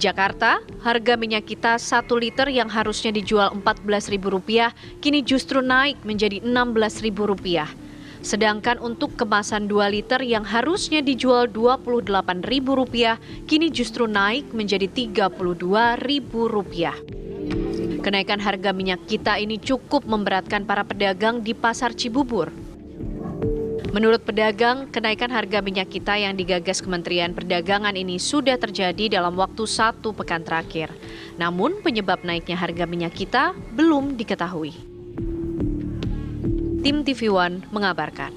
Jakarta, harga minyak kita 1 liter yang harusnya dijual Rp14.000 kini justru naik menjadi Rp16.000. Sedangkan untuk kemasan 2 liter yang harusnya dijual Rp28.000 kini justru naik menjadi Rp32.000. Kenaikan harga minyak kita ini cukup memberatkan para pedagang di Pasar Cibubur. Menurut pedagang, kenaikan harga minyak kita yang digagas Kementerian Perdagangan ini sudah terjadi dalam waktu 1 pekan terakhir. Namun penyebab naiknya harga minyak kita belum diketahui. Tim TV One mengabarkan.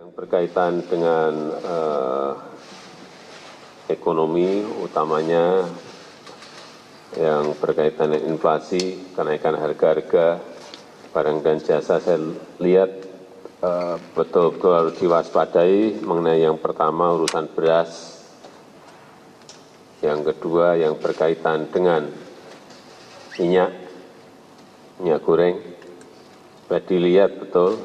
Yang berkaitan dengan ekonomi, utamanya yang berkaitan dengan inflasi, kenaikan harga-harga barang dan jasa, saya lihat betul-betul harus diwaspadai mengenai yang pertama urusan beras, yang kedua yang berkaitan dengan minyak goreng, supaya dilihat betul.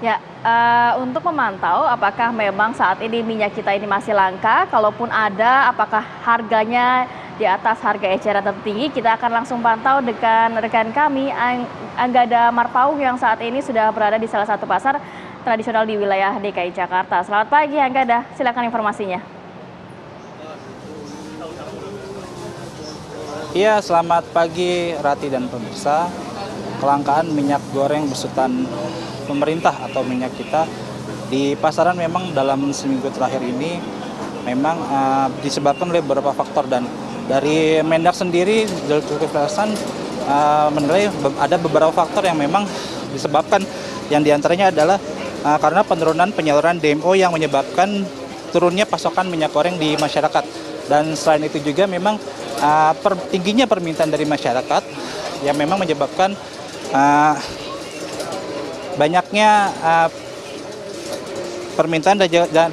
Ya, untuk memantau apakah memang saat ini minyak kita ini masih langka, kalaupun ada, apakah harganya di atas harga eceran tertinggi, kita akan langsung pantau dengan rekan kami, Anggada Marpaung yang saat ini sudah berada di salah satu pasar tradisional di wilayah DKI Jakarta. Selamat pagi Anggada, silakan informasinya. Iya, selamat pagi Rati dan pemirsa. Kelangkaan minyak goreng besutan pemerintah atau minyak kita di pasaran memang dalam seminggu terakhir ini memang disebabkan oleh beberapa faktor, dan dari Mendak sendiri Zulkifli Hasan menilai ada beberapa faktor yang memang disebabkan, yang diantaranya adalah karena penurunan penyaluran DMO yang menyebabkan turunnya pasokan minyak goreng di masyarakat, dan selain itu juga memang tingginya permintaan dari masyarakat yang memang menyebabkan banyaknya permintaan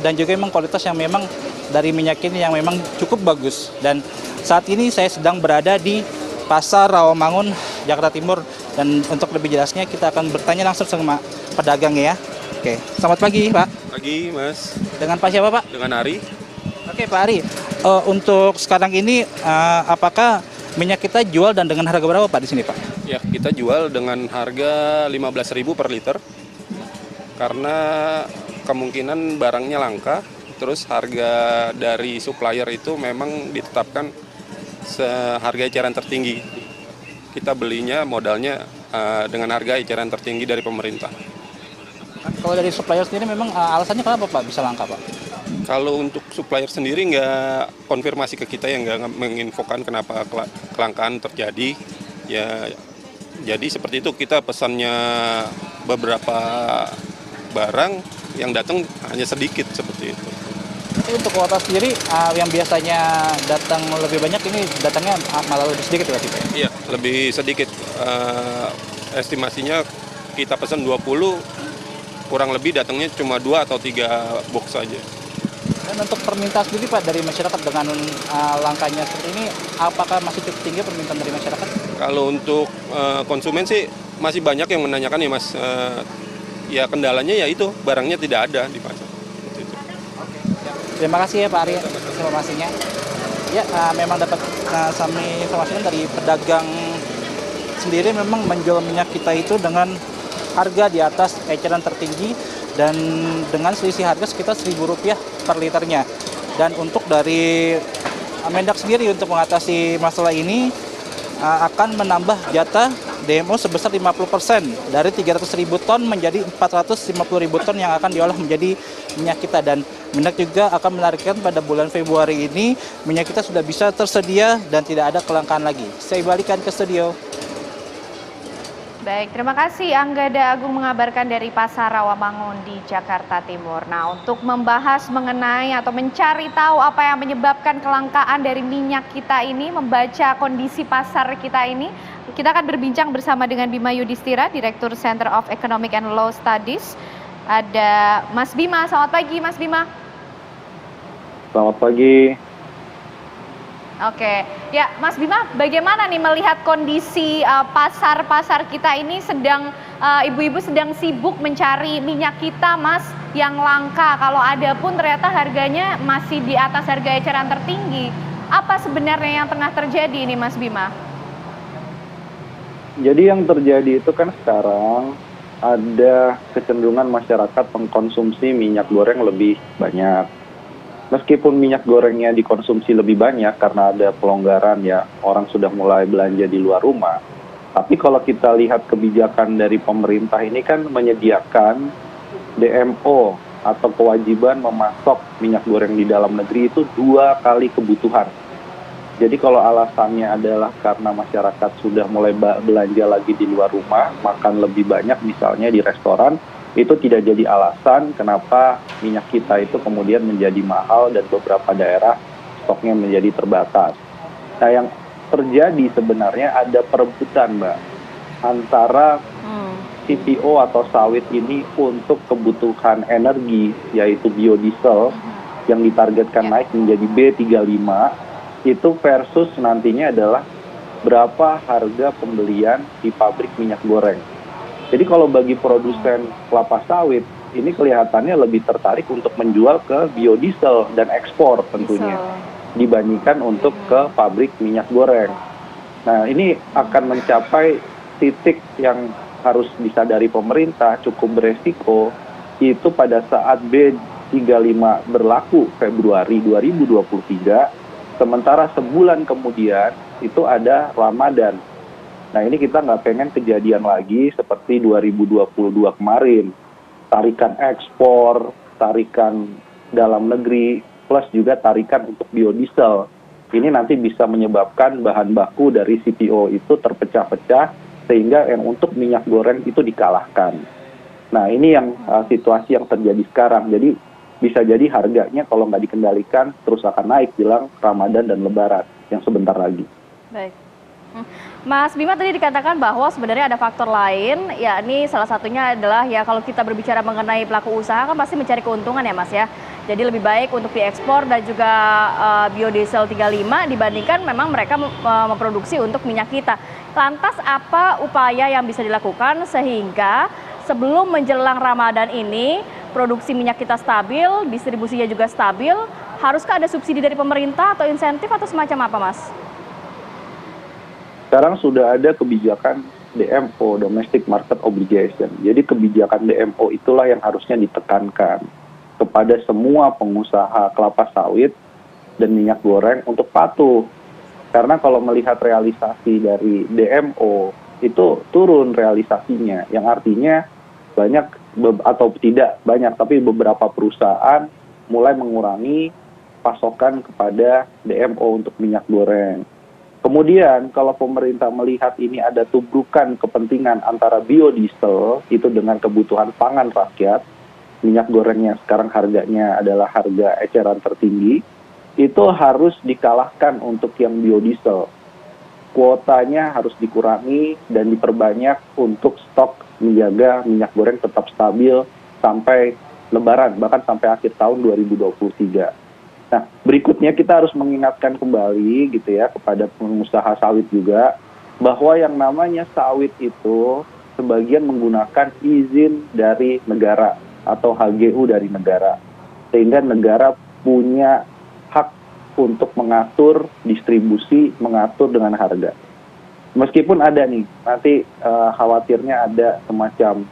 dan juga memang kualitas yang memang dari minyak ini yang memang cukup bagus. Dan saat ini saya sedang berada di Pasar Rawamangun, Jakarta Timur, dan untuk lebih jelasnya kita akan bertanya langsung sama pedagang ya. Oke, selamat pagi Pak. Pagi Mas. Dengan Pak siapa Pak? Dengan Ari. Oke Pak Ari, untuk sekarang ini apakah minyak kita jual dan dengan harga berapa Pak di sini Pak? Ya, kita jual dengan harga 15.000 per liter. Karena kemungkinan barangnya langka, terus harga dari supplier itu memang ditetapkan seharga eceran tertinggi. Kita belinya modalnya dengan harga eceran tertinggi dari pemerintah. Kalau dari supplier sendiri memang alasannya kenapa Pak bisa langka Pak? Kalau untuk supplier sendiri nggak konfirmasi ke kita, yang nggak menginfokan kenapa kelangkaan terjadi. Ya, jadi seperti itu, kita pesannya beberapa barang yang datang hanya sedikit seperti itu. Tapi untuk kuota sendiri yang biasanya datang lebih banyak ini datangnya malah lebih sedikit berarti Pak? Iya, lebih sedikit. Estimasinya kita pesan 20, kurang lebih datangnya cuma 2 atau 3 box saja. Dan untuk permintaan sendiri Pak dari masyarakat dengan langkanya seperti ini, apakah masih cukup tinggi permintaan dari masyarakat? Kalau untuk konsumen sih masih banyak yang menanyakan ya Mas. Ya kendalanya ya itu, barangnya tidak ada di pasar. Oke. Terima kasih ya Pak Ari informasinya. Ya, memang dapat kami informasikan dari pedagang sendiri memang menjual minyak kita itu dengan harga di atas eceran tertinggi dan dengan selisih harga sekitar Rp1.000 per liternya. Dan untuk dari Mendak sendiri untuk mengatasi masalah ini akan menambah jatah DMO sebesar 50% dari 300.000 ton menjadi 450.000 ton yang akan diolah menjadi minyak kita. Dan Mendak juga akan menargetkan pada bulan Februari ini minyak kita sudah bisa tersedia dan tidak ada kelangkaan lagi. Saya balikan ke studio. Baik, terima kasih Anggada Agung mengabarkan dari Pasar Rawamangun di Jakarta Timur. Nah, untuk membahas mengenai atau mencari tahu apa yang menyebabkan kelangkaan dari minyak kita ini, membaca kondisi pasar kita ini, kita akan berbincang bersama dengan Bima Yudhistira, Direktur Center of Economic and Law Studies. Ada Mas Bima, selamat pagi Mas Bima. Selamat pagi. Oke, ya Mas Bima, bagaimana nih melihat kondisi pasar-pasar kita ini sedang ibu-ibu sedang sibuk mencari minyak kita, Mas, yang langka. Kalau ada pun ternyata harganya masih di atas harga eceran tertinggi. Apa sebenarnya yang tengah terjadi ini, Mas Bima? Jadi yang terjadi itu kan sekarang ada kecenderungan masyarakat mengkonsumsi minyak goreng lebih banyak. Meskipun minyak gorengnya dikonsumsi lebih banyak karena ada pelonggaran ya, orang sudah mulai belanja di luar rumah. Tapi kalau kita lihat kebijakan dari pemerintah ini kan menyediakan DMO atau kewajiban memasok minyak goreng di dalam negeri itu 2 kali kebutuhan. Jadi kalau alasannya adalah karena masyarakat sudah mulai belanja lagi di luar rumah, makan lebih banyak misalnya di restoran, itu tidak jadi alasan kenapa minyak kita itu kemudian menjadi mahal dan beberapa daerah stoknya menjadi terbatas. Nah, yang terjadi sebenarnya ada perebutan, Mbak, antara CPO atau sawit ini untuk kebutuhan energi, yaitu biodiesel, yang ditargetkan naik menjadi B35, itu versus nantinya adalah berapa harga pembelian di pabrik minyak goreng. Jadi kalau bagi produsen kelapa sawit, ini kelihatannya lebih tertarik untuk menjual ke biodiesel dan ekspor tentunya, dibandingkan untuk ke pabrik minyak goreng. Nah, ini akan mencapai titik yang harus disadari pemerintah cukup beresiko, itu pada saat B35 berlaku Februari 2023, sementara sebulan kemudian itu ada Ramadan. Nah, ini kita nggak pengen kejadian lagi seperti 2022 kemarin. Tarikan ekspor, tarikan dalam negeri, plus juga tarikan untuk biodiesel. Ini nanti bisa menyebabkan bahan baku dari CPO itu terpecah-pecah, sehingga yang untuk minyak goreng itu dikalahkan. Nah, ini yang situasi yang terjadi sekarang. Jadi bisa jadi harganya kalau nggak dikendalikan terus akan naik jelang Ramadan dan Lebaran yang sebentar lagi. Baik. Mas Bima tadi dikatakan bahwa sebenarnya ada faktor lain, yakni salah satunya adalah ya kalau kita berbicara mengenai pelaku usaha kan pasti mencari keuntungan ya Mas ya. Jadi lebih baik untuk diekspor dan juga biodiesel 35 dibandingkan memang mereka memproduksi untuk minyak kita. Lantas apa upaya yang bisa dilakukan sehingga sebelum menjelang Ramadan ini produksi minyak kita stabil, distribusinya juga stabil, haruskah ada subsidi dari pemerintah atau insentif atau semacam apa Mas? Sekarang sudah ada kebijakan DMO, Domestic Market Obligation. Jadi kebijakan DMO itulah yang harusnya ditekankan kepada semua pengusaha kelapa sawit dan minyak goreng untuk patuh. Karena kalau melihat realisasi dari DMO, itu turun realisasinya. Yang artinya banyak, atau tidak banyak, tapi beberapa perusahaan mulai mengurangi pasokan kepada DMO untuk minyak goreng. Kemudian kalau pemerintah melihat ini ada tubrukan kepentingan antara biodiesel itu dengan kebutuhan pangan rakyat, minyak goreng yang sekarang harganya adalah harga eceran tertinggi, itu harus dikalahkan untuk yang biodiesel. Kuotanya harus dikurangi dan diperbanyak untuk stok menjaga minyak goreng tetap stabil sampai Lebaran, bahkan sampai akhir tahun 2023. Nah, berikutnya kita harus mengingatkan kembali gitu ya kepada pengusaha sawit juga bahwa yang namanya sawit itu sebagian menggunakan izin dari negara atau HGU dari negara. Sehingga negara punya hak untuk mengatur distribusi, mengatur dengan harga. Meskipun ada nih, nanti khawatirnya ada semacam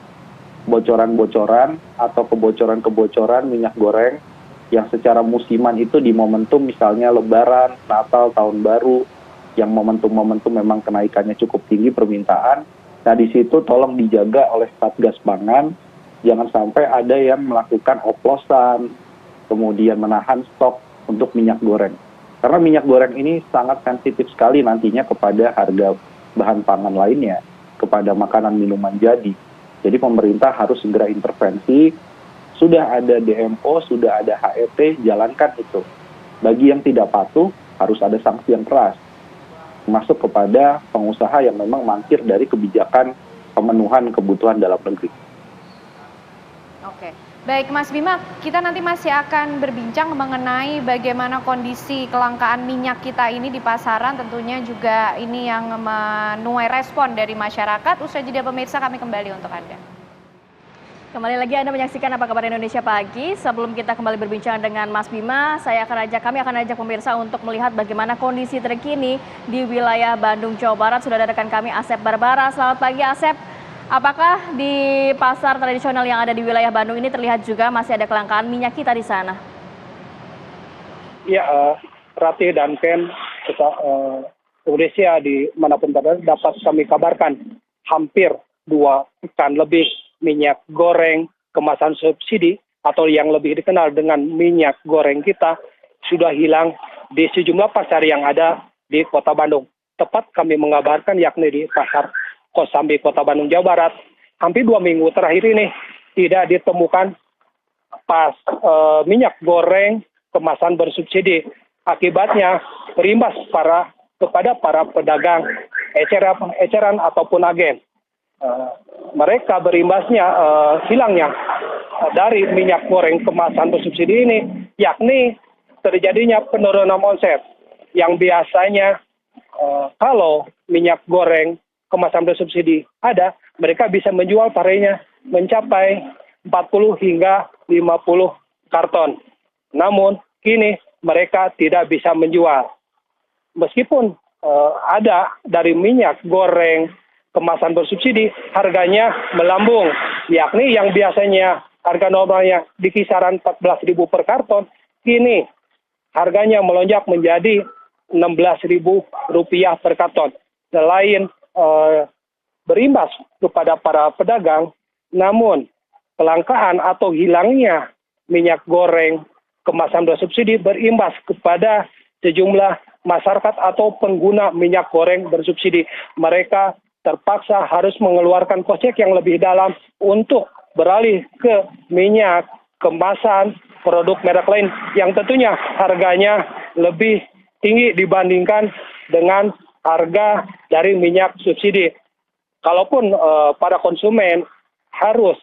bocoran-bocoran atau kebocoran-kebocoran minyak goreng yang secara musiman itu di momentum misalnya Lebaran, Natal, Tahun Baru, yang momentum-momentum memang kenaikannya cukup tinggi permintaan. Nah, di situ tolong dijaga oleh Satgas Pangan, jangan sampai ada yang melakukan oplosan, kemudian menahan stok untuk minyak goreng. Karena minyak goreng ini sangat sensitif sekali nantinya kepada harga bahan pangan lainnya, kepada makanan minuman jadi. Jadi pemerintah harus segera intervensi. Sudah ada DMO, sudah ada HET, jalankan itu. Bagi yang tidak patuh, harus ada sanksi yang keras. Masuk kepada pengusaha yang memang mangkir dari kebijakan pemenuhan kebutuhan dalam negeri. Oke, baik Mas Bima, kita nanti masih akan berbincang mengenai bagaimana kondisi kelangkaan minyak kita ini di pasaran, tentunya juga ini yang menuai respon dari masyarakat. Usai jeda pemirsa, kami kembali untuk Anda. Kembali lagi Anda menyaksikan Apa Kabar Indonesia Pagi. Sebelum kita kembali berbincang dengan Mas Bima, kami akan ajak pemirsa untuk melihat bagaimana kondisi terkini di wilayah Bandung, Jawa Barat. Sudah ada rekan kami Asep Barbara. Selamat pagi Asep. Apakah di pasar tradisional yang ada di wilayah Bandung ini terlihat juga masih ada kelangkaan minyak kita di sana? Ya, Rati dan Ken, Indonesia di manapun berada dapat kami kabarkan hampir 2 pekan lebih minyak goreng kemasan subsidi atau yang lebih dikenal dengan minyak goreng kita sudah hilang di sejumlah pasar yang ada di Kota Bandung. Tepat kami mengabarkan yakni di Pasar Kosambi, Kota Bandung, Jawa Barat. Hampir 2 minggu terakhir ini tidak ditemukan minyak goreng kemasan bersubsidi. Akibatnya berimbas kepada para pedagang eceran ataupun agen. Mereka berimbasnya hilangnya dari minyak goreng kemasan bersubsidi ini, yakni terjadinya penurunan omset yang biasanya kalau minyak goreng kemasan bersubsidi ada, mereka bisa menjual parenya mencapai 40 hingga 50 karton. Namun kini mereka tidak bisa menjual. Meskipun ada dari minyak goreng kemasan bersubsidi, harganya melambung, yakni yang biasanya harga normalnya di kisaran 14.000 per karton, kini harganya melonjak menjadi Rp16.000 per karton. Selain berimbas kepada para pedagang, namun kelangkaan atau hilangnya minyak goreng kemasan bersubsidi berimbas kepada sejumlah masyarakat atau pengguna minyak goreng bersubsidi. Mereka terpaksa harus mengeluarkan kocek yang lebih dalam untuk beralih ke minyak kemasan produk merek lain yang tentunya harganya lebih tinggi dibandingkan dengan harga dari minyak subsidi. Kalaupun para konsumen harus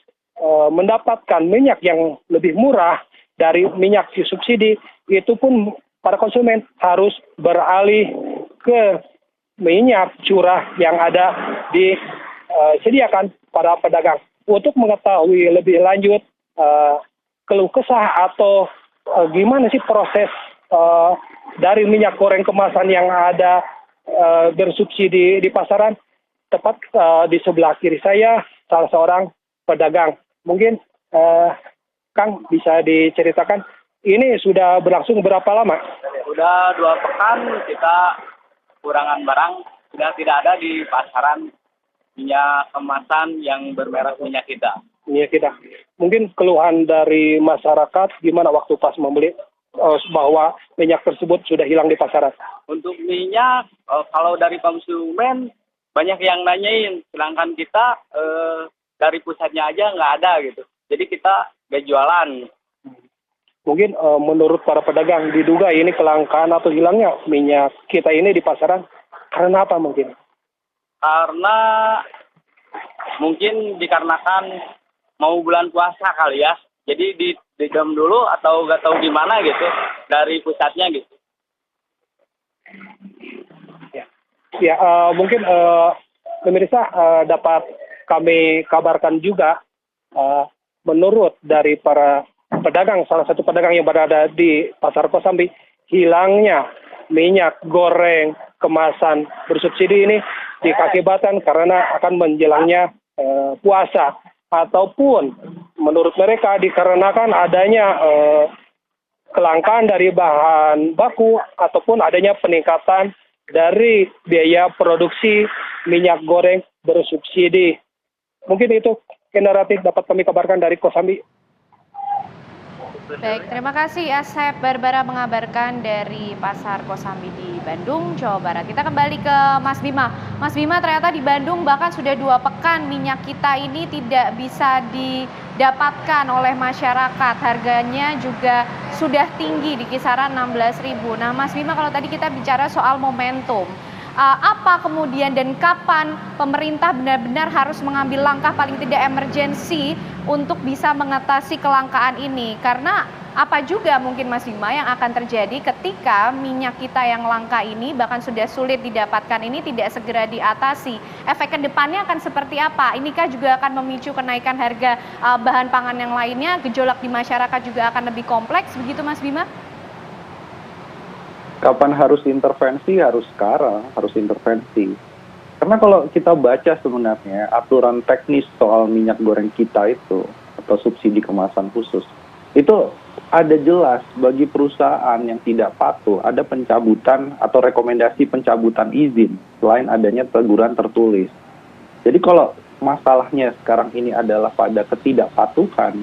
mendapatkan minyak yang lebih murah dari minyak subsidi, itu pun para konsumen harus beralih ke minyak curah yang ada disediakan para pedagang. Untuk mengetahui lebih lanjut keluh kesah atau gimana sih proses dari minyak goreng kemasan yang ada bersubsidi di pasaran, tepat di sebelah kiri saya salah seorang pedagang. Mungkin Kang bisa diceritakan ini sudah berlangsung berapa lama? Sudah 2 pekan kita kurangan barang, sudah tidak ada di pasaran minyak kemasan yang bermerek minyak kita. Minyak kita. Mungkin keluhan dari masyarakat gimana waktu pas membeli bahwa minyak tersebut sudah hilang di pasaran? Untuk minyak, kalau dari konsumen banyak yang nanyain, sedangkan kita dari pusatnya aja nggak ada gitu. Jadi kita nggak jualan. Mungkin menurut para pedagang diduga ini kelangkaan atau hilangnya minyak kita ini di pasaran karena apa mungkin? Karena mungkin dikarenakan mau bulan puasa kali ya. Jadi didem dulu atau nggak tahu gimana gitu dari pusatnya gitu. Ya, mungkin pemirsa dapat kami kabarkan juga menurut dari para pedagang, salah satu pedagang yang berada di Pasar Kosambi, hilangnya minyak goreng kemasan bersubsidi ini diakibatkan karena akan menjelangnya puasa, ataupun menurut mereka dikarenakan adanya kelangkaan dari bahan baku ataupun adanya peningkatan dari biaya produksi minyak goreng bersubsidi. Mungkin itu generatif dapat kami kabarkan dari Kosambi. Baik, terima kasih Asep Barbara mengabarkan dari Pasar Kosambi di Bandung, Jawa Barat. Kita kembali ke Mas Bima. Mas Bima, ternyata di Bandung bahkan sudah 2 pekan minyak kita ini tidak bisa didapatkan oleh masyarakat. Harganya juga sudah tinggi di kisaran 16.000. Nah Mas Bima, kalau tadi kita bicara soal momentum, apa kemudian dan kapan pemerintah benar-benar harus mengambil langkah paling tidak emergensi untuk bisa mengatasi kelangkaan ini? Karena apa juga mungkin Mas Bima yang akan terjadi ketika minyak kita yang langka ini bahkan sudah sulit didapatkan ini tidak segera diatasi. Efek ke depannya akan seperti apa? Inikah juga akan memicu kenaikan harga bahan pangan yang lainnya, gejolak di masyarakat juga akan lebih kompleks begitu Mas Bima? Kapan harus intervensi? Harus sekarang, harus intervensi. Karena kalau kita baca sebenarnya aturan teknis soal minyak goreng kita itu atau subsidi kemasan khusus, itu ada jelas bagi perusahaan yang tidak patuh, ada pencabutan atau rekomendasi pencabutan izin selain adanya teguran tertulis. Jadi kalau masalahnya sekarang ini adalah pada ketidakpatuhan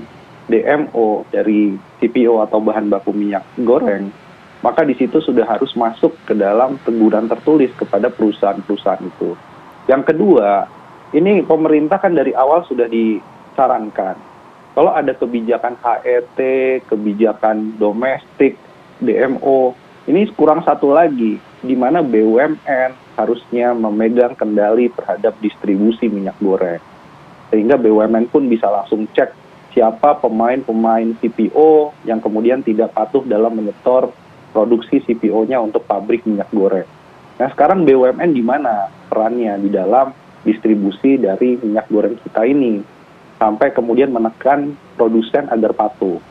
DMO dari CPO atau bahan baku minyak goreng, maka di situ sudah harus masuk ke dalam teguran tertulis kepada perusahaan-perusahaan itu. Yang kedua, ini pemerintah kan dari awal sudah disarankan kalau ada kebijakan HET, kebijakan domestik, DMO, ini kurang satu lagi, di mana BUMN harusnya memegang kendali terhadap distribusi minyak goreng. Sehingga BUMN pun bisa langsung cek siapa pemain-pemain CPO yang kemudian tidak patuh dalam menyetor produksi CPO-nya untuk pabrik minyak goreng. Nah sekarang BUMN di mana perannya di dalam distribusi dari minyak goreng kita ini? Sampai kemudian menekan produsen agar patuh.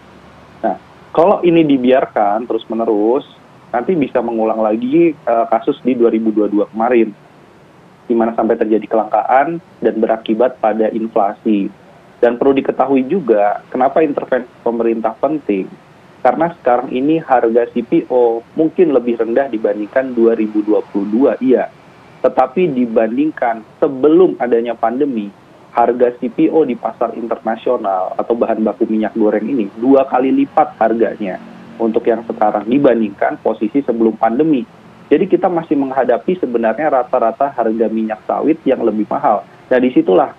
Nah, kalau ini dibiarkan terus-menerus, nanti bisa mengulang lagi kasus di 2022 kemarin, di mana sampai terjadi kelangkaan dan berakibat pada inflasi. Dan perlu diketahui juga, kenapa intervensi pemerintah penting? Karena sekarang ini harga CPO mungkin lebih rendah dibandingkan 2022, iya. Tetapi dibandingkan sebelum adanya pandemi, harga CPO di pasar internasional atau bahan baku minyak goreng ini 2 kali lipat harganya untuk yang sekarang dibandingkan posisi sebelum pandemi. Jadi kita masih menghadapi sebenarnya rata-rata harga minyak sawit yang lebih mahal. Nah disitulah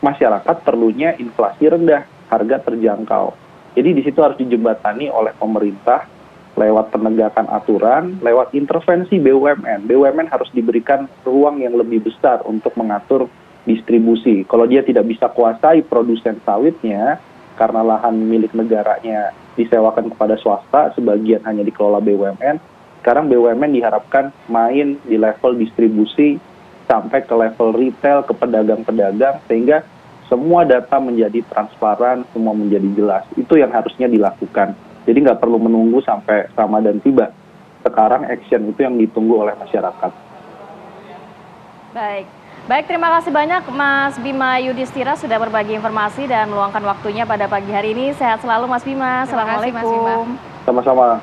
masyarakat perlunya inflasi rendah, harga terjangkau. Jadi di situ harus dijembatani oleh pemerintah lewat penegakan aturan, lewat intervensi BUMN. BUMN harus diberikan ruang yang lebih besar untuk mengatur distribusi. Kalau dia tidak bisa kuasai produsen sawitnya, karena lahan milik negaranya disewakan kepada swasta, sebagian hanya dikelola BUMN, sekarang BUMN diharapkan main di level distribusi sampai ke level retail, ke pedagang-pedagang, sehingga semua data menjadi transparan, semua menjadi jelas. Itu yang harusnya dilakukan. Jadi nggak perlu menunggu sampai Ramadan tiba. Sekarang action itu yang ditunggu oleh masyarakat. Baik, terima kasih banyak Mas Bima Yudhistira sudah berbagi informasi dan meluangkan waktunya pada pagi hari ini. Sehat selalu Mas Bima. Assalamualaikum. Sama-sama.